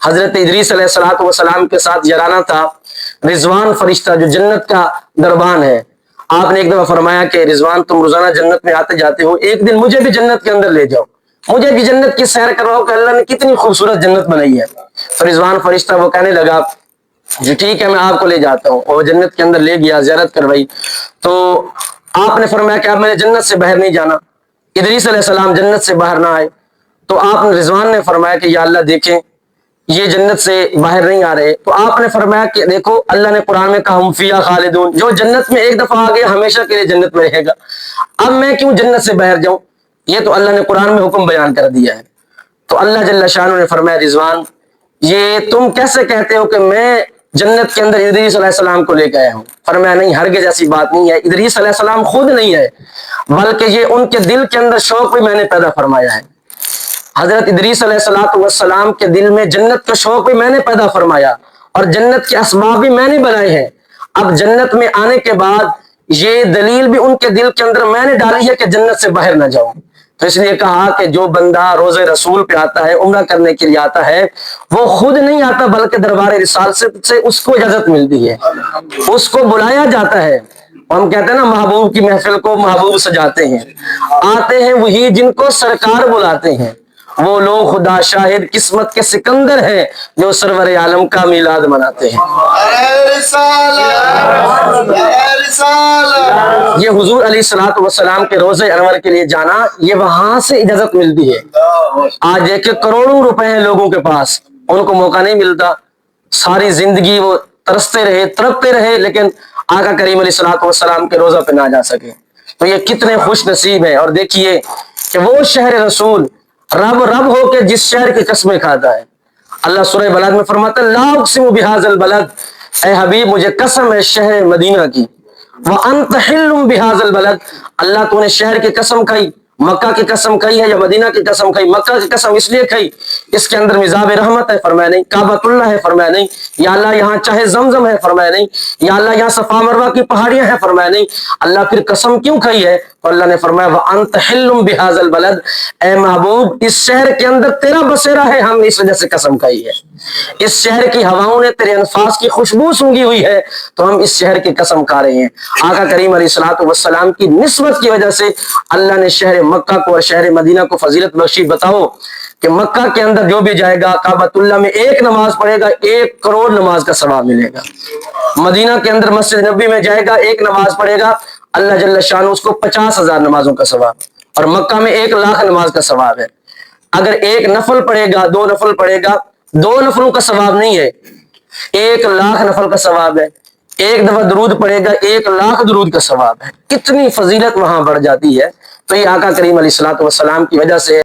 حضرت ادریس علیہ الصلوۃ والسلام کے ساتھ یارانہ تھا رضوان فرشتہ جو جنت کا دربان ہے. آپ نے ایک دفعہ فرمایا کہ رضوان تم روزانہ جنت میں آتے جاتے ہو، ایک دن مجھے بھی جنت کے اندر لے جاؤ، مجھے بھی جنت کی سیر کرواؤ کہ اللہ نے کتنی خوبصورت جنت بنائی ہے. تو رضوان فرشتہ وہ کہنے لگا جی ٹھیک ہے میں آپ کو لے جاتا ہوں. اور جنت کے اندر لے گیا، زیارت کروائی. تو آپ نے فرمایا کہ اب میں نے جنت سے باہر نہیں جانا. ادریس علیہ السلام جنت سے باہر نہ آئے تو آپ نے رضوان نے فرمایا کہ یا اللہ دیکھیں یہ جنت سے باہر نہیں آ رہے. تو آپ نے فرمایا کہ دیکھو اللہ نے قرآن میں کہا ہم فیہا خالدون، جو جنت میں ایک دفعہ آ گیا ہمیشہ کے لیے جنت میں رہے گا، اب میں کیوں جنت سے باہر جاؤں؟ یہ تو اللہ نے قرآن میں حکم بیان کر دیا ہے. تو اللہ جل شانہ نے فرمایا رضوان یہ تم کیسے کہتے ہو کہ میں جنت کے اندر ادریس علیہ السلام کو لے کے آیا ہوں؟ فرمایا نہیں، ہرگز ایسی بات نہیں ہے. ادریس علیہ السلام خود نہیں ہے بلکہ یہ ان کے دل کے اندر شوق بھی میں نے پیدا فرمایا ہے. حضرت ادریس علیہ السلام کے دل میں جنت کا شوق بھی میں نے پیدا فرمایا اور جنت کے اسباب بھی میں نے بنائے ہیں. اب جنت میں آنے کے بعد یہ دلیل بھی ان کے دل کے اندر میں نے ڈالی ہے کہ جنت سے باہر نہ جاؤں. تو اس لیے کہا کہ جو بندہ روز رسول پہ آتا ہے، عمرہ کرنے کے لیے آتا ہے، وہ خود نہیں آتا بلکہ دربار رسالت سے اس کو اجازت ملتی ہے، اس کو بلایا جاتا ہے. ہم کہتے ہیں نا محبوب کی محفل کو محبوب سجاتے ہیں، آتے ہیں وہی جن کو سرکار بلاتے ہیں. وہ لوگ خدا شاہد قسمت کے سکندر ہیں جو سرور عالم کا میلاد مناتے ہیں. یہ حضور علیہ الصلوۃ والسلام کے روزے انور کے لیے جانا، یہ وہاں سے اجازت ملتی ہے. آج دیکھیں کروڑوں روپے ہیں لوگوں کے پاس، ان کو موقع نہیں ملتا، ساری زندگی وہ ترستے رہے تڑپتے رہے لیکن آقا کریم علیہ الصلوۃ والسلام کے روزہ پہ نہ جا سکے. تو یہ کتنے خوش نصیب ہیں. اور دیکھیے کہ وہ شہر رسول رب ہو کے جس شہر کی قسمیں کھاتا ہے. اللہ سورہ بلد میں فرماتا ہے لا اقسم بہذا البلد، اے حبیب مجھے قسم ہے شہر مدینہ کی، وانت حل بہذا البلد، اللہ تو نے شہر کی قسم کھائی، مکہ کی قسم کھائی ہے یا مدینہ کی قسم کھائی؟ مکہ کی قسم اس لیے کھائی اس کے اندر مزاب رحمت ہے، فرمایا نہیں. کعبۃ اللہ ہے، فرمایا نہیں. یا اللہ یہاں چاہے زمزم ہے، فرمایا نہیں. یا اللہ یہاں صفا مروہ کی پہاڑیاں ہیں، فرمایا نہیں. اللہ پھر قسم کیوں کھائی ہے؟ تو اللہ نے فرمایا وانت حل بہذا البلد، اے محبوب اس شہر کے اندر تیرا بسیرا ہے، ہم نے اس وجہ سے قسم کھائی ہے. اس شہر کی ہواؤں نے تیرے انفاس کی خوشبو سونگھی ہوئی ہے تو ہم اس شہر کی قسم کھا رہے ہیں. آقا کریم علیہ الصلوۃ والسلام کی نسبت کی وجہ سے اللہ نے شہر مکہ کو اور شہر مدینہ کو فضیلت بخشی. بتاؤ کہ مکہ کے اندر جو بھی جائے گا کعبۃ اللہ میں ایک نماز پڑھے گا 1 کروڑ نماز کا ثواب ملے گا. مدینہ کے اندر مسجد نبی میں جائے گا ایک نماز پڑھے گا اللہ جل شانہ اس کو 50,000 نمازوں کا ثواب، اور مکہ میں 1,00,000 نماز کا ثواب ہے. اگر ایک نفل پڑھے گا 2 نفل پڑھے گا، 2 نفلوں کا ثواب نہیں ہے، 1,00,000 نفل کا ثواب ہے. ایک دفعہ درود پڑھے گا 1,00,000 درود کا ثواب ہے. کتنی فضیلت وہاں بڑھ جاتی ہے. تو یہ آقا کریم علیہ الصلوۃ والسلام کی وجہ سے